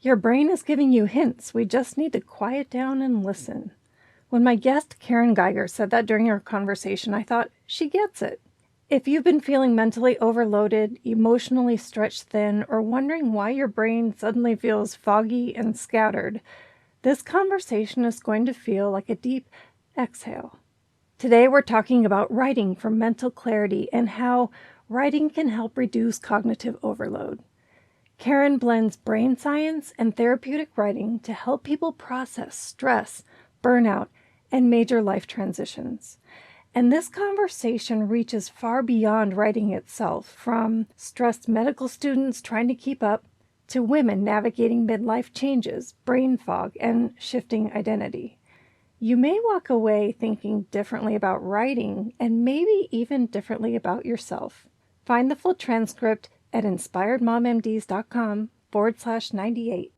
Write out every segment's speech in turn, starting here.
Your brain is giving you hints. We just need to quiet down and listen. When my guest, Karen Geiger, said that during our conversation, I thought, she gets it. If you've been feeling mentally overloaded, emotionally stretched thin, or wondering why your brain suddenly feels foggy and scattered, this conversation is going to feel like a deep exhale. Today we're talking about writing for mental clarity and how writing can help reduce cognitive overload. Karen blends brain science and therapeutic writing to help people process stress, burnout, and major life transitions. And this conversation reaches far beyond writing itself, from stressed medical students trying to keep up to women navigating midlife changes, brain fog, and shifting identity. You may walk away thinking differently about writing and maybe even differently about yourself. Find the full transcript at inspiredmommds.com/98.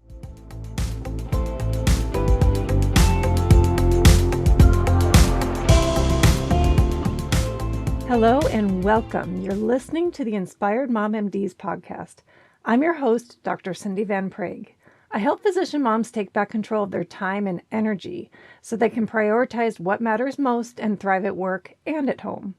Hello and welcome. You're listening to the Inspired Mom MDs podcast. I'm your host, Dr. Cindy Van Prague. I help physician moms take back control of their time and energy so they can prioritize what matters most and thrive at work and at home.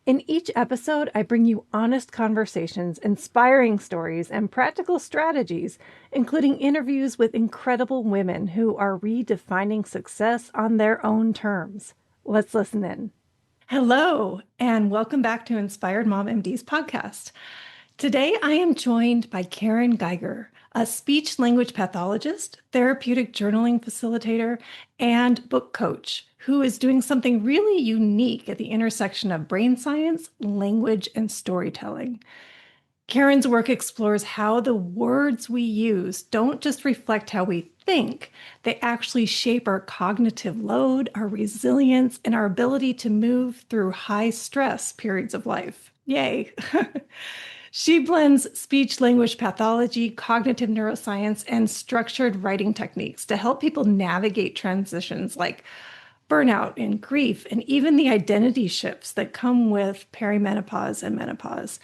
In each episode, I bring you honest conversations, inspiring stories, and practical strategies, including interviews with incredible women who are redefining success on their own terms. Let's listen in. Hello, and welcome back to Inspired Mom MD's podcast. Today, I am joined by Karen Geiger, a speech-language pathologist, therapeutic journaling facilitator, and book coach who is doing something really unique at the intersection of brain science, language, and storytelling. Karen's work explores how the words we use don't just reflect how we think, they actually shape our cognitive load, our resilience, and our ability to move through high-stress periods of life. Yay! She blends speech-language pathology, cognitive neuroscience, and structured writing techniques to help people navigate transitions like burnout and grief, and even the identity shifts that come with perimenopause and menopause.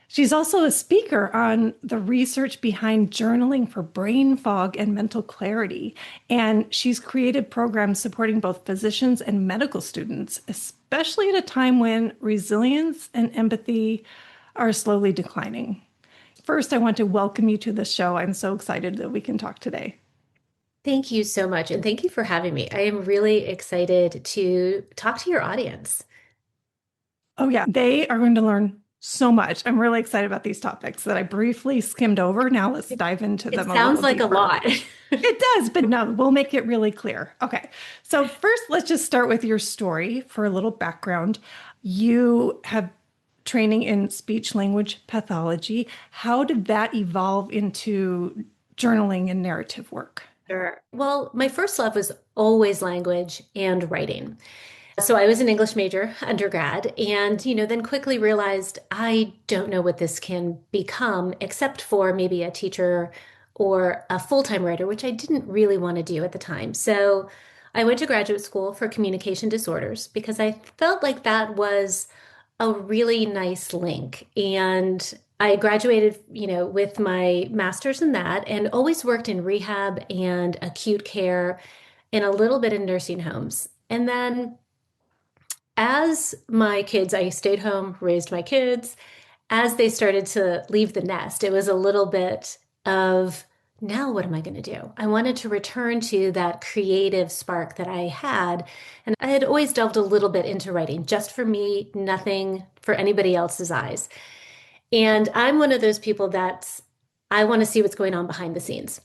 She's also a speaker on the research behind journaling for brain fog and mental clarity, and she's created programs supporting both physicians and medical students, especially at a time when resilience and empathy are slowly declining. First, I want to welcome you to the show. I'm so excited that we can talk today. Thank you so much. And thank you for having me. I am really excited to talk to your audience. Oh, yeah. They are going to learn so much. I'm really excited about these topics that I briefly skimmed over. Now let's dive into them a Sounds little like deeper. a lot. It does, but no, we'll make it really clear. Okay. So first, let's just start with your story for a little background. You have training in speech language pathology. How did that evolve into journaling and narrative work? Sure. Well, my first love was always language and writing. So I was an English major undergrad and, then quickly realized I don't know what this can become except for maybe a teacher or a full-time writer, which I didn't really want to do at the time. So I went to graduate school for communication disorders because I felt like that was a really nice link. And I graduated, with my master's in that and always worked in rehab and acute care and a little bit in nursing homes. And then as my kids, I stayed home, raised my kids. As they started to leave the nest, it was a little bit of, now what am I going to do? I wanted to return to that creative spark that I had. And I had always delved a little bit into writing, just for me, nothing for anybody else's eyes. And I'm one of those people I want to see what's going on behind the scenes.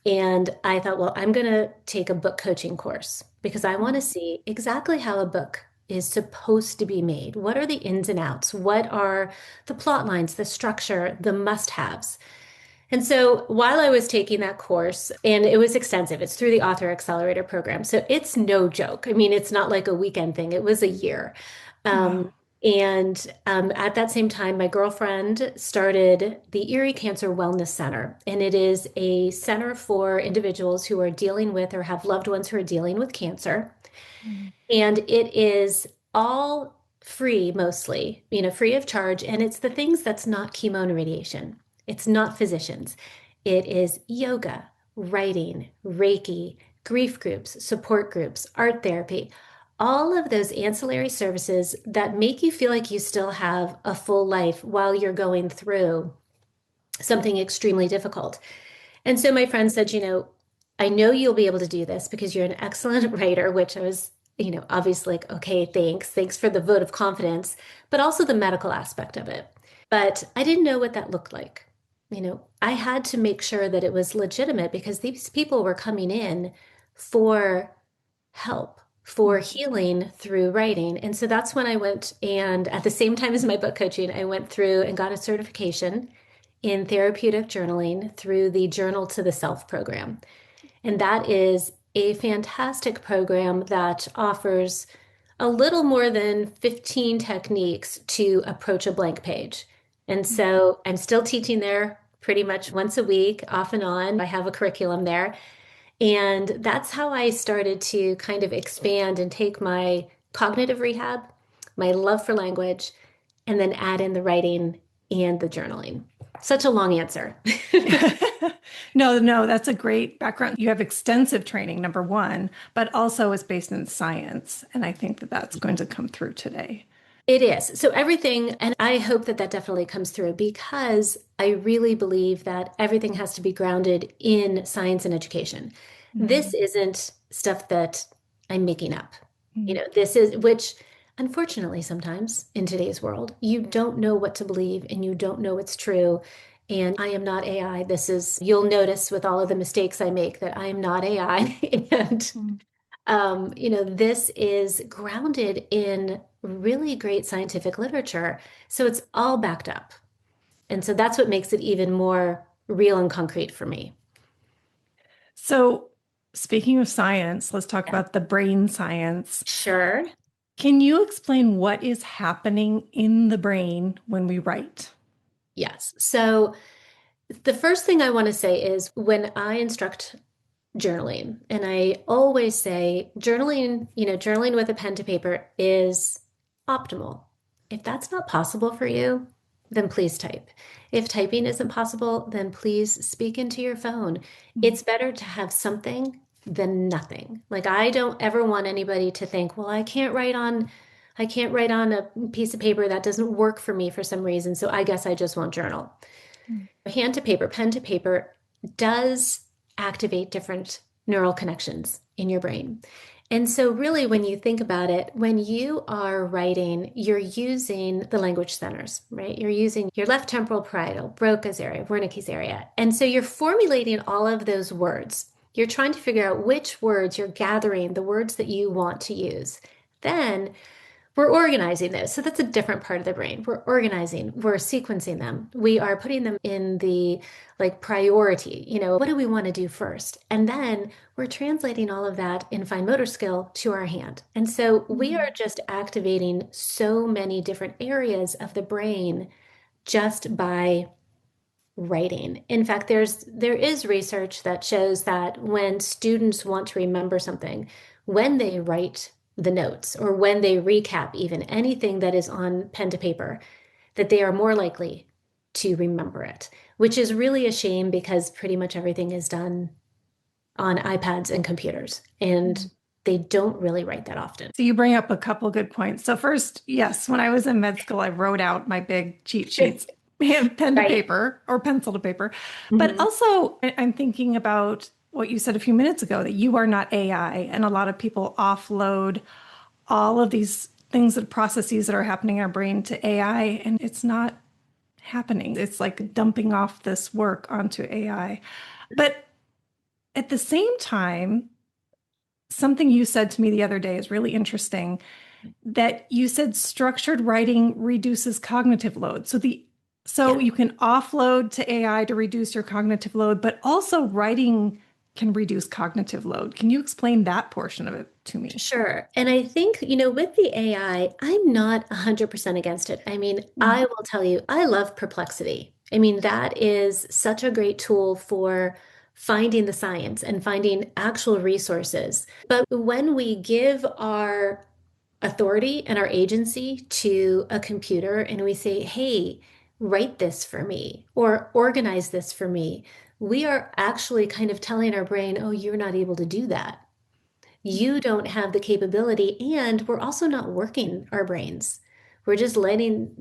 And I thought, well, I'm going to take a book coaching course because I want to see exactly how a book is supposed to be made. What are the ins and outs? What are the plot lines, the structure, the must-haves? And so while I was taking that course, and it was extensive, it's through the Author Accelerator program. So it's no joke. I mean, it's not like a weekend thing. It was a year. Wow. And at that same time, my girlfriend started the Erie Cancer Wellness Center. And it is a center for individuals who are dealing with or have loved ones who are dealing with cancer. Mm. And it is all free, mostly, free of charge. And it's the things that's not chemo and radiation. It's not physicians. It is yoga, writing, Reiki, grief groups, support groups, art therapy, all of those ancillary services that make you feel like you still have a full life while you're going through something extremely difficult. And so my friend said, I know you'll be able to do this because you're an excellent writer, which I was, obviously like, okay, thanks. Thanks for the vote of confidence, but also the medical aspect of it. But I didn't know what that looked like. I had to make sure that it was legitimate because these people were coming in for help, for healing through writing. And so that's when I went, and at the same time as my book coaching, I went through and got a certification in therapeutic journaling through the Journal to the Self program. And that is a fantastic program that offers a little more than 15 techniques to approach a blank page. And so I'm still teaching there pretty much once a week, off and on. I have a curriculum there. And that's how I started to kind of expand and take my cognitive rehab, my love for language, and then add in the writing and the journaling. Such a long answer. No, no, that's a great background. You have extensive training, number one, but also it's based in science. And I think that that's going to come through today. It is. So everything, and I hope that that definitely comes through because I really believe that everything has to be grounded in science and education. This isn't stuff that I'm making up. This is, which unfortunately sometimes in today's world, you don't know what to believe and you don't know what's true. And I am not AI. This is, you'll notice with all of the mistakes I make that I am not AI. And this is grounded in really great scientific literature. So it's all backed up. And so that's what makes it even more real and concrete for me. So, speaking of science, let's talk Yeah. about the brain science. Sure. Can you explain what is happening in the brain when we write? Yes. So the first thing I want to say is when I instruct journaling, and I always say journaling, journaling with a pen to paper is optimal. If that's not possible for you, then please type. If typing isn't possible, then please speak into your phone. It's better to have something than nothing. Like I don't ever want anybody to think, well, I can't write on a piece of paper that doesn't work for me for some reason, so I guess I just won't journal. Hand to paper, pen to paper does activate different neural connections in your brain. And so, really, when you think about it, when you are writing, you're using the language centers, right? You're using your left temporal parietal, Broca's area, Wernicke's area. And so, you're formulating all of those words. You're trying to figure out which words you're gathering, the words that you want to use. Then we're organizing those. So that's a different part of the brain. We're organizing, we're sequencing them. We are putting them in the like priority, what do we want to do first? And then we're translating all of that in fine motor skill to our hand. And so we are just activating so many different areas of the brain just by writing. In fact, there is research that shows that when students want to remember something, when they write the notes or when they recap even anything that is on pen to paper, that they are more likely to remember it, which is really a shame because pretty much everything is done on iPads and computers, and they don't really write that often. So you bring up a couple good points. So first, yes, when I was in med school, I wrote out my big cheat sheets, pen to Right. paper or pencil to paper. But Mhm. also, I'm thinking about what you said a few minutes ago, that you are not AI, and a lot of people offload all of these things and processes that are happening in our brain to AI, and it's not happening. It's like dumping off this work onto AI. But at the same time, something you said to me the other day is really interesting, that you said structured writing reduces cognitive load. So Yeah. you can offload to AI to reduce your cognitive load, but also writing can reduce cognitive load. Can you explain that portion of it to me? Sure. And I think, with the AI, I'm not 100% against it. I mean, I Mm, will tell you, I love Perplexity. I mean, that is such a great tool for finding the science and finding actual resources. But when we give our authority and our agency to a computer and we say, hey, write this for me or organize this for me, we are actually kind of telling our brain, oh, you're not able to do that. You don't have the capability, and we're also not working our brains. We're just letting,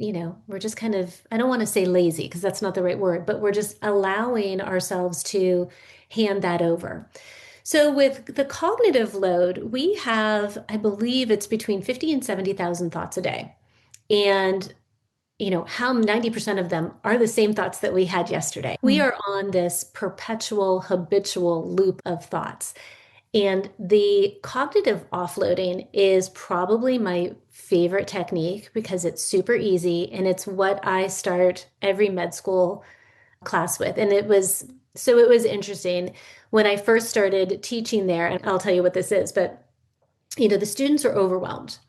we're just kind of, I don't want to say lazy because that's not the right word, but we're just allowing ourselves to hand that over. So with the cognitive load, we have, I believe it's between 50 and 70,000 thoughts a day. And how 90% of them are the same thoughts that we had yesterday. We Mm. are on this perpetual, habitual loop of thoughts. And the cognitive offloading is probably my favorite technique because it's super easy and it's what I start every med school class with. And it was interesting when I first started teaching there, and I'll tell you what this is, but the students are overwhelmed.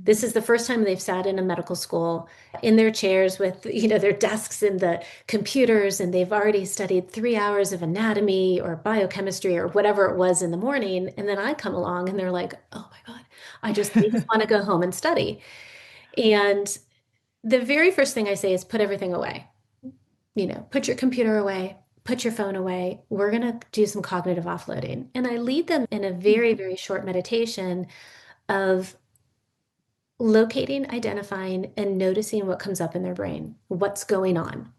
This is the first time they've sat in a medical school in their chairs with, their desks and the computers, and they've already studied 3 hours of anatomy or biochemistry or whatever it was in the morning. And then I come along and they're like, oh my God, they just want to go home and study. And the very first thing I say is put everything away. Put your computer away, put your phone away. We're going to do some cognitive offloading. And I lead them in a very, very short meditation of locating, identifying, and noticing what comes up in their brain. What's going on?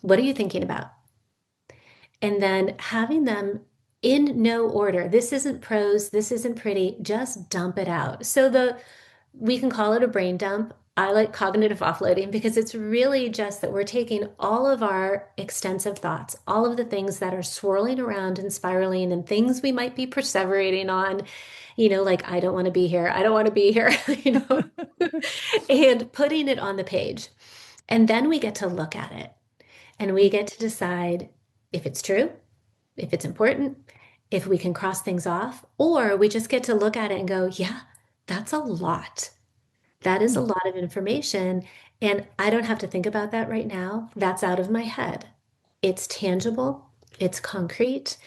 What are you thinking about? And then having them in no order. This isn't prose, this isn't pretty, just dump it out. We can call it a brain dump. I like cognitive offloading because it's really just that we're taking all of our extensive thoughts, all of the things that are swirling around and spiraling and things we might be perseverating on, like, I don't want to be here. I don't want to be here, and putting it on the page. And then we get to look at it and we get to decide if it's true, if it's important, if we can cross things off, or we just get to look at it and go, yeah, that's a lot. That is a lot of information. And I don't have to think about that right now. That's out of my head. It's tangible, it's concrete,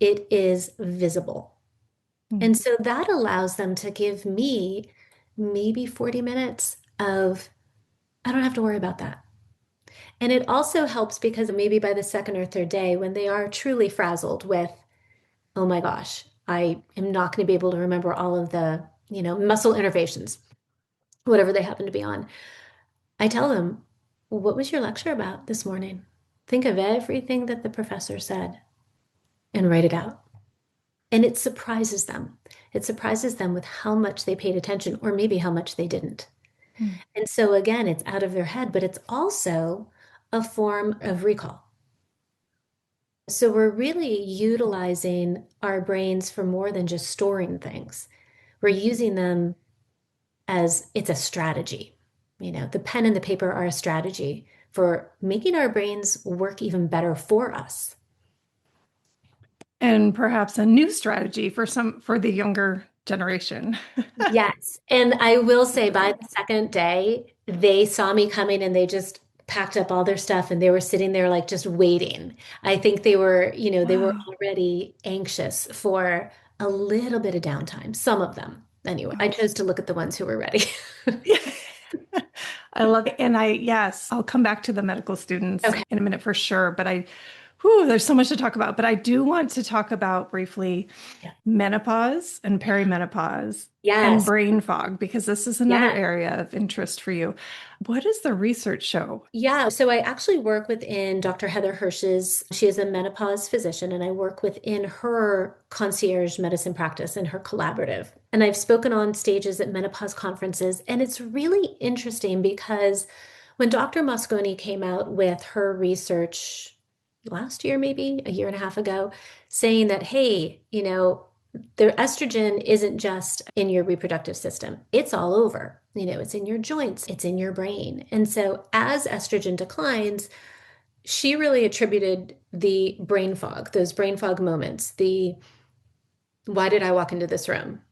it is visible. Mm. And so that allows them to give me maybe 40 minutes of, I don't have to worry about that. And it also helps because maybe by the second or third day, when they are truly frazzled with, oh my gosh, I am not going to be able to remember all of the, muscle innervations, whatever they happen to be on. I tell them, what was your lecture about this morning? Think of everything that the professor said and write it out. And it surprises them. It surprises them with how much they paid attention or maybe how much they didn't. Mm. And so again, it's out of their head, but it's also a form of recall. So we're really utilizing our brains for more than just storing things. We're using them as it's a strategy. The pen and the paper are a strategy for making our brains work even better for us. And perhaps a new strategy for the younger generation. Yes. And I will say by the second day, they saw me coming and they just packed up all their stuff and they were sitting there like just waiting. I think they were Wow. already anxious for a little bit of downtime, some of them. Anyway, I chose to look at the ones who were ready. I love it. And yes, I'll come back to the medical students Okay. in a minute for sure. But there's so much to talk about. But I do want to talk about briefly Yeah. menopause and perimenopause and Yes. brain fog, because this is another Yeah. area of interest for you. What does the research show? Yeah, so I actually work within Dr. Heather Hirsch's, she is a menopause physician, and I work within her concierge medicine practice and her collaborative. And I've spoken on stages at menopause conferences, and it's really interesting because when Dr. Mosconi came out with her research last year, maybe a year and a half ago, saying that, hey, the estrogen isn't just in your reproductive system, it's all over. It's in your joints, it's in your brain. And so as estrogen declines, she really attributed the brain fog, those brain fog moments, the why did I walk into this room?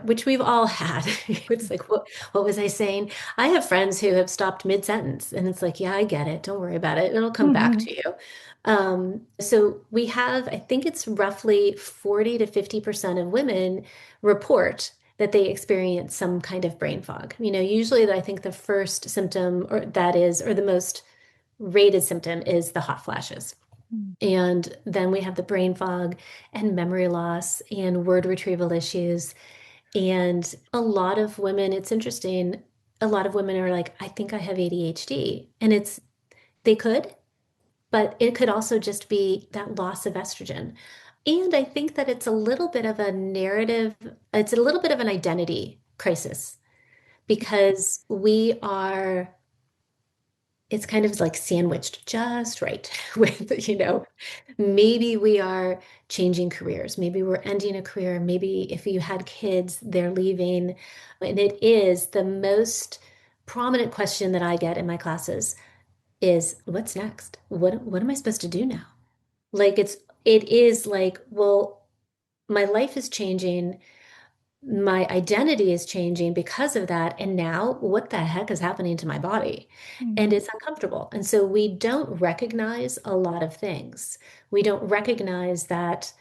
Which we've all had. It's like, what was I saying? I have friends who have stopped mid-sentence and it's like, yeah, I get it. Don't worry about it. It'll come back Mhm. to you. So we have, I think it's roughly 40 to 50% of women report that they experience some kind of brain fog. Usually I think the first symptom or the most rated symptom is the hot flashes. Mm. And then we have the brain fog and memory loss and word retrieval issues. And a lot of women, it's interesting, a lot of women are like, I think I have ADHD. And they could, but it could also just be that loss of estrogen. And I think that it's a little bit of a narrative, it's a little bit of an identity crisis because it's kind of like sandwiched just right with, maybe we are changing careers. Maybe we're ending a career. Maybe if you had kids, they're leaving. And it is the most prominent question that I get in my classes is what's next? What am I supposed to do now? Like it is like, well, my life is changing, my identity is changing because of that. And now what the heck is happening to my body? And Mm. it's uncomfortable. And so we don't recognize a lot of things. We don't recognize that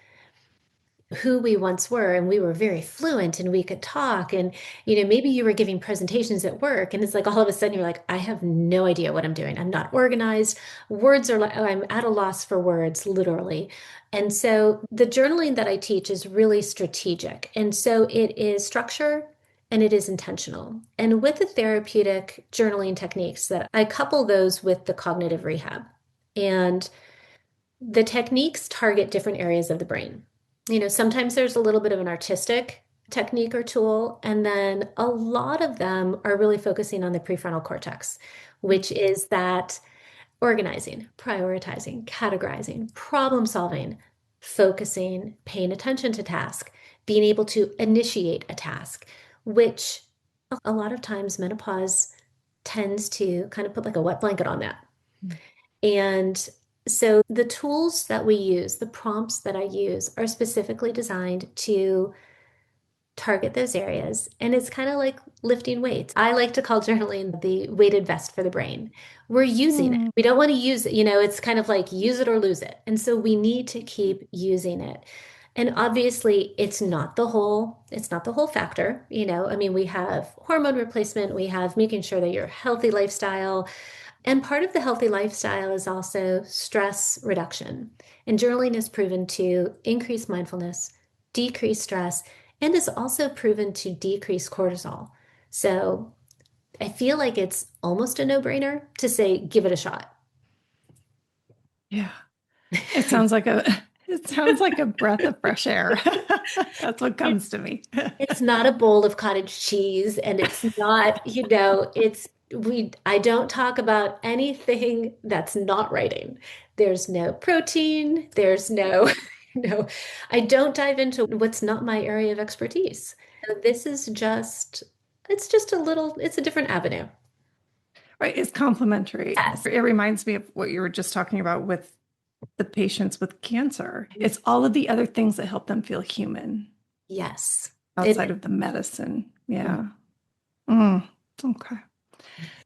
who we once were and we were very fluent and we could talk and maybe you were giving presentations at work and it's like all of a sudden you're like I have no idea what I'm doing. I'm not organized. Words are like I'm at a loss for words literally. And so the journaling that I teach is really strategic. And so it is structure and it is intentional. And with the therapeutic journaling techniques that I couple those with the cognitive rehab. And the techniques target different areas of the brain. Sometimes there's a little bit of an artistic technique or tool, and then a lot of them are really focusing on the prefrontal cortex, which is that organizing, prioritizing, categorizing, problem solving, focusing, paying attention to task, being able to initiate a task, which a lot of times menopause tends to kind of put like a wet blanket on that. And so the tools that we use, the prompts that I use, are specifically designed to target those areas. And it's kind of like lifting weights. I like to call journaling the weighted vest for the brain. We're using it. Mm. We don't want to use it, it's kind of like use it or lose it. And so we need to keep using it. And obviously it's not the whole factor, I mean, we have hormone replacement, we have making sure that you're healthy lifestyle, and part of the healthy lifestyle is also stress reduction. And journaling is proven to increase mindfulness, decrease stress, and is also proven to decrease cortisol. So I feel like it's almost a no-brainer to say, give it a shot. Yeah. It sounds like a it sounds like a breath of fresh air. That's what comes It's to me. it's not a bowl of cottage cheese, and it's not, I don't talk about anything that's not writing. There's no protein, there's no, no, I don't dive into what's not my area of expertise. So this is it's a different avenue. Right. It's complementary. Yes. It reminds me of what you were just talking about with the patients with cancer. It's all of the other things that help them feel human Yes. outside of the medicine. Yeah. Mm, okay.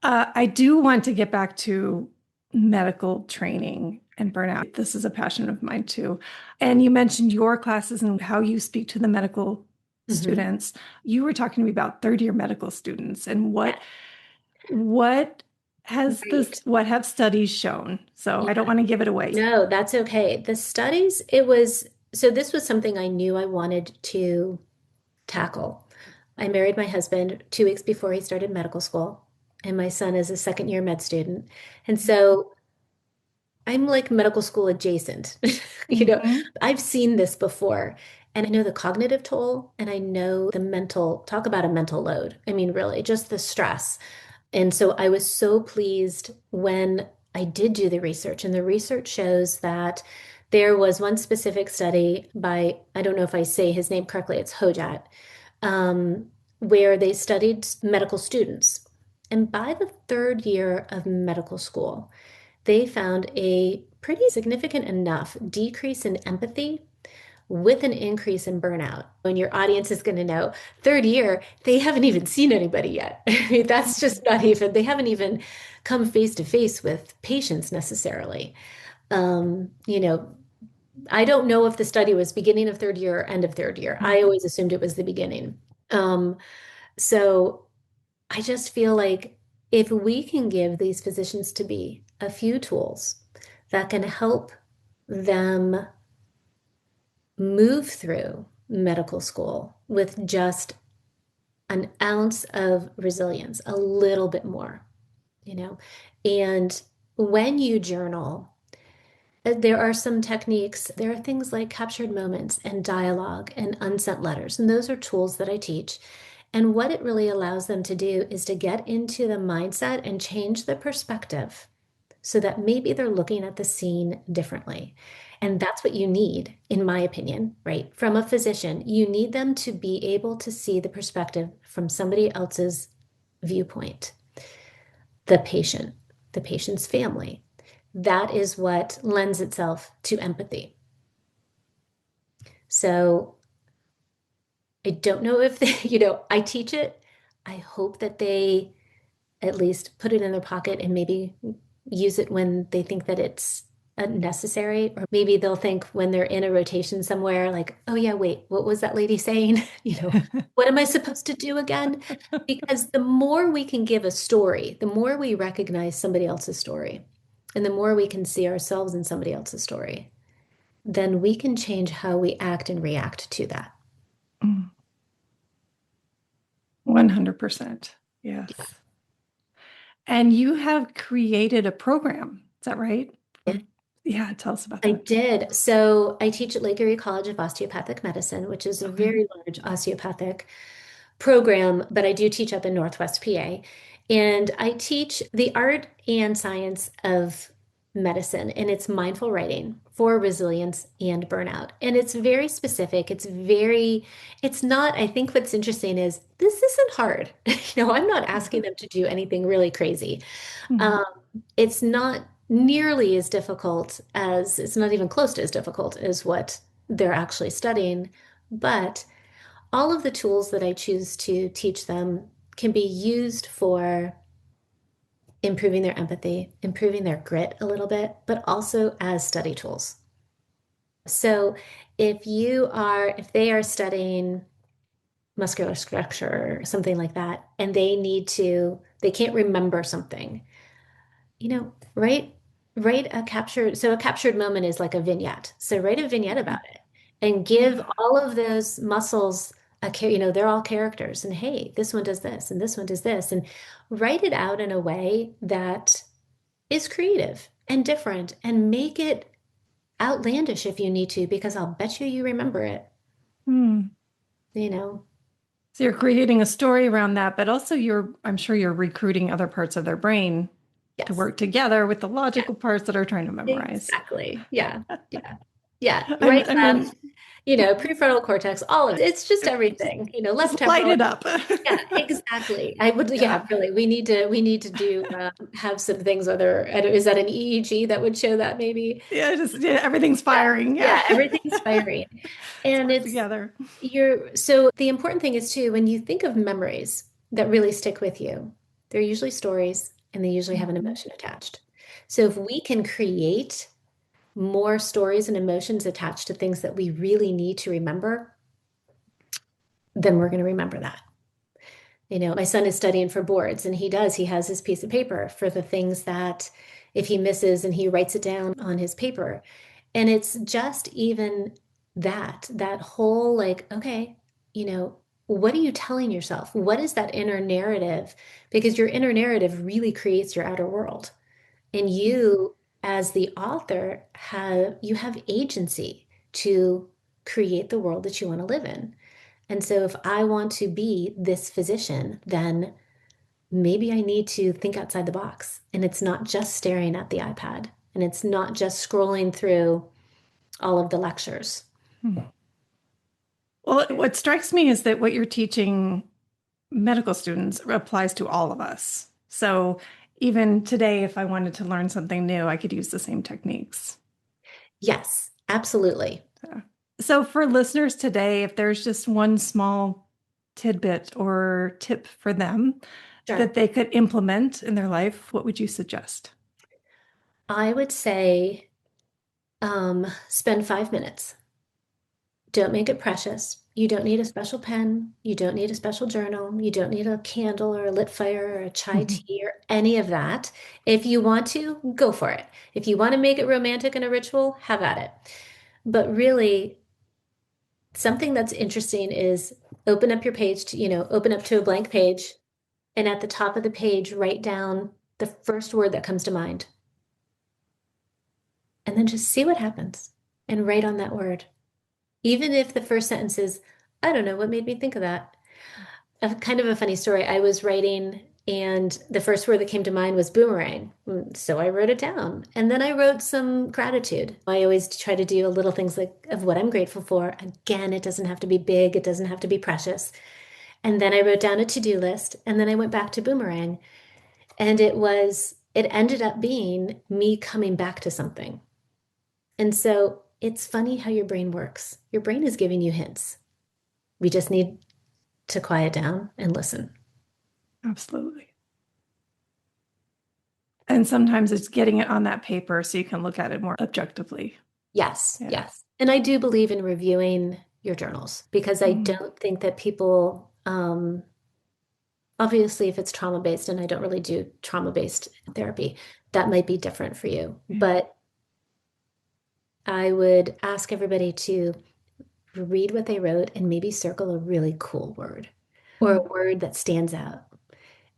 I do want to get back to medical training and burnout. This is a passion of mine too. And you mentioned your classes and how you speak to the medical Mhm. students. You were talking to me about third year medical students and what Right. what have studies shown? So I don't Yeah. want to give it away. No, that's okay. The studies, this was something I knew I wanted to tackle. I married my husband 2 weeks before he started medical school, and my son is a second year med student. And so I'm like medical school adjacent. You know, Mhm. I've seen this before, and I know the cognitive toll, and I know the talk about a mental load. I mean, really, just the stress. And so I was so pleased when I did do the research, and the research shows that there was one specific study by, I don't know if I say his name correctly, it's Hojat, um, where they studied medical students. And by the third year of medical school, they found a pretty significant enough decrease in empathy with an increase in burnout. And your audience is going to know third year, they haven't even seen anybody yet. I mean, that's just not even, they haven't even come face to face with patients necessarily. Um, you know, I don't know if the study was beginning of third year or end of third year. I always assumed it was the beginning. Um, so I just feel like if we can give these physicians to be a few tools that can help them move through medical school with just an ounce of resilience, a little bit more, you know. And when you journal, there are some techniques. There are things like captured moments and dialogue and unsent letters. And those are tools that I teach. And what it really allows them to do is to get into the mindset and change the perspective so that maybe they're looking at the scene differently. And that's what you need, in my opinion, right? From a physician, you need them to be able to see the perspective from somebody else's viewpoint, the patient, the patient's family. That is what lends itself to empathy. So I don't know if they, I teach it. I hope that they at least put it in their pocket and maybe use it when they think that it's necessary. Or maybe they'll think when they're in a rotation somewhere, like, oh, yeah, wait, what was that lady saying? What am I supposed to do again? Because the more we can give a story, the more we recognize somebody else's story, and the more we can see ourselves in somebody else's story, then we can change how we act and react to that. 100%. Yes. Yeah. And you have created a program. Is that right? Yeah. Yeah, tell us about I that. did. So I teach at Lake Erie College of Osteopathic Medicine, which is a Okay. very large osteopathic program, but I do teach up in Northwest PA. And I teach the art and science of medicine, and it's mindful writing for resilience and burnout. And it's very specific. It's not, I think what's interesting is this isn't hard. I'm not asking them to do anything really crazy. Mhm. Um, it's not nearly as difficult as, it's not even close to as difficult as what they're actually studying, but all of the tools that I choose to teach them can be used for improving their empathy, improving their grit a little bit, but also as study tools. So if they are studying muscular structure or something like that, and they can't remember something, write a captured moment is like a vignette. So write a vignette Okay. about it and give Yeah. all of those muscles they're all characters, and hey, this one does this and this one does this, and write it out in a way that is creative and different, and make it outlandish if you need to, because I'll bet you remember it, Hmm. you know. So you're creating a story around that, but also I'm sure you're recruiting other parts of their brain to Yes. work together with the Yeah, logical parts that are trying to memorize. exactly. Yeah. Yeah. Yeah. I'm, Right, I left, mean, prefrontal cortex, all of it. It's just everything, left just light temporal. it up. Yeah, exactly. I would, Yeah. yeah, really. We need to do have some things, whether is that an EEG that would show that maybe? Yeah, everything's Yeah, firing. Yeah. yeah, everything's firing. Let's And work together. so the important thing is too, when you think of memories that really stick with you, they're usually stories and they usually have an Mhm. emotion attached. So if we can create more stories and emotions attached to things that we really need to remember, then we're going to remember that. My son is studying for boards, and he has his piece of paper for the things that if he misses, and he writes it down on his paper. And it's just even that whole, like, okay, what are you telling yourself? What is that inner narrative? Because your inner narrative really creates your outer world. And you, as the author, have agency to create the world that you want to live in. And so if I want to be this physician, then maybe I need to think outside the box. And it's not just staring at the iPad, and it's not just scrolling through all of the lectures. Hmm. Well, what strikes me is that what you're teaching medical students applies to all of us. So even today, if I wanted to learn something new, I could use the same techniques. Yes, absolutely. So for listeners today, if there's just one small tidbit or tip for them Sure. that they could implement in their life, what would you suggest? I would say spend 5 minutes Don't make it precious. You don't need a special pen. You don't need a special journal. You don't need a candle or a lit fire or a chai tea or any of that. If you want to, go for it. If you want to make it romantic and a ritual, have at it. But really, something that's interesting is open up your page to, open up to a blank page, and at the top of the page, write down the first word that comes to mind. And then just see what happens and write on that word. Even if the first sentence is, I don't know what made me think of that. A kind of a funny story. I was writing and the first word that came to mind was boomerang. So I wrote it down. And then I wrote some gratitude. I always try to do a little things like of what I'm grateful for. Again, it doesn't have to be big, it doesn't have to be precious. And then I wrote down a to-do list, and then I went back to boomerang. And it ended up being me coming back to something. And so it's funny how your brain works. Your brain is giving you hints. We just need to quiet down and listen. Absolutely. And sometimes it's getting it on that paper so you can look at it more objectively. Yes, yes. And I do believe in reviewing your journals because I don't think that people, obviously, if it's trauma-based, and I don't really do trauma-based therapy, that might be different for you. But I would ask everybody to read what they wrote and maybe circle a really cool word or a word that stands out.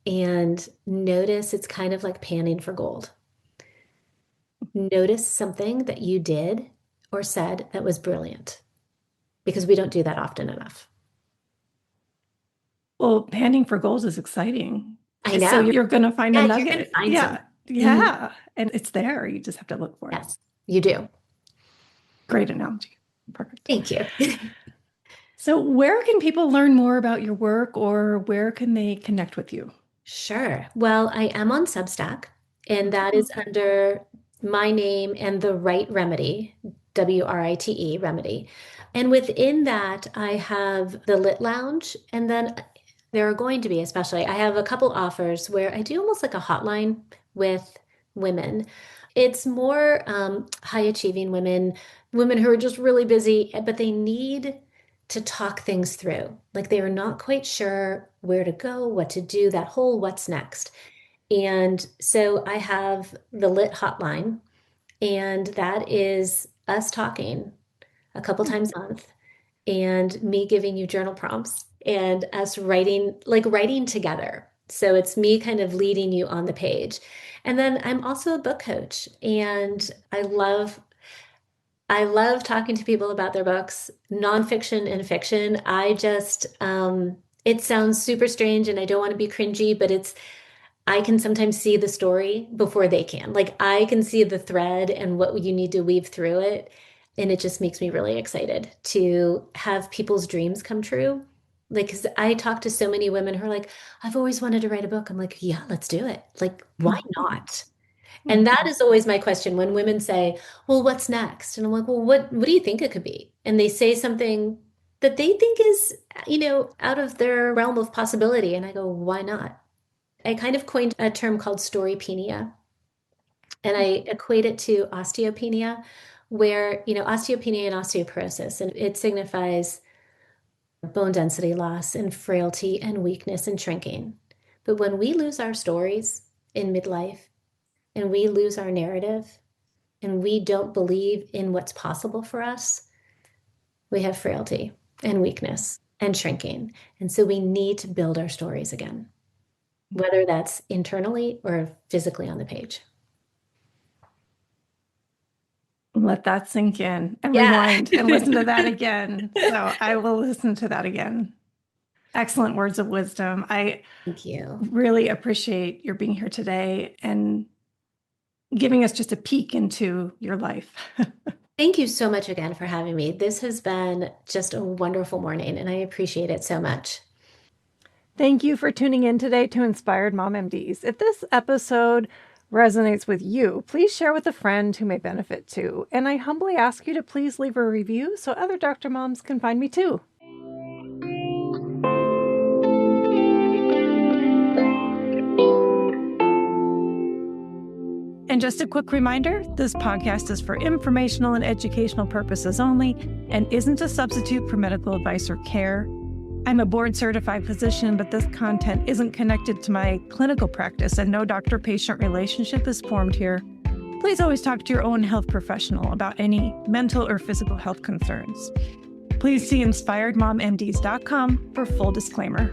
And notice it's kind of like panning for gold. Notice something that you did or said that was brilliant because we don't do that often enough. Well, panning for gold is exciting. I know. So you're going to find a You're nugget. going to find something. Yeah. And it's there. You just have to look for it. Yes, you do. Great analogy. Perfect. Thank you. So where can people learn more about your work, or where can they connect with you? Sure. Well, I am on Substack, and that is under my name and the Right Remedy, WRITE Remedy. And within that, I have the Lit Lounge, and then there are going to be, especially, I have a couple offers where I do almost like a hotline with women. It's more high achieving women, women who are just really busy, but they need to talk things through. Like they are not quite sure where to go, what to do, that whole what's next. And so I have the Lit Hotline, and that is us talking a couple times a month and me giving you journal prompts and us writing, like writing together. So it's me kind of leading you on the page. And then I'm also a book coach, and I love talking to people about their books, nonfiction and fiction. It sounds super strange and I don't want to be cringy, but I can sometimes see the story before they can. Like I can see the thread and what you need to weave through it. And it just makes me really excited to have people's dreams come true. Like, 'cause I talk to so many women who are like, I've always wanted to write a book. I'm like, yeah, let's do it. Like, why not? And that is always my question when women say, well, what's next? And I'm like, well, what do you think it could be? And they say something that they think is, out of their realm of possibility. And I go, why not? I kind of coined a term called storypenia, and I equate it to osteopenia, where, osteopenia and osteoporosis, and it signifies bone density loss and frailty and weakness and shrinking. But when we lose our stories in midlife, and we lose our narrative and we don't believe in what's possible for us, we have frailty and weakness and shrinking. And so we need to build our stories again, whether that's internally or physically on the page. Let that sink in and rewind and listen to that again. So I will listen to that again. Excellent words of wisdom. Thank you. Really appreciate your being here today and giving us just a peek into your life. Thank you so much again for having me. This has been just a wonderful morning, and I appreciate it so much. Thank you for tuning in today to Inspired Mom MDs. If this episode resonates with you, please share with a friend who may benefit too. And I humbly ask you to please leave a review so other Dr. Moms can find me too. And just a quick reminder, this podcast is for informational and educational purposes only and isn't a substitute for medical advice or care. I'm a board-certified physician, but this content isn't connected to my clinical practice and no doctor-patient relationship is formed here. Please always talk to your own health professional about any mental or physical health concerns. Please see inspiredmommds.com for full disclaimer.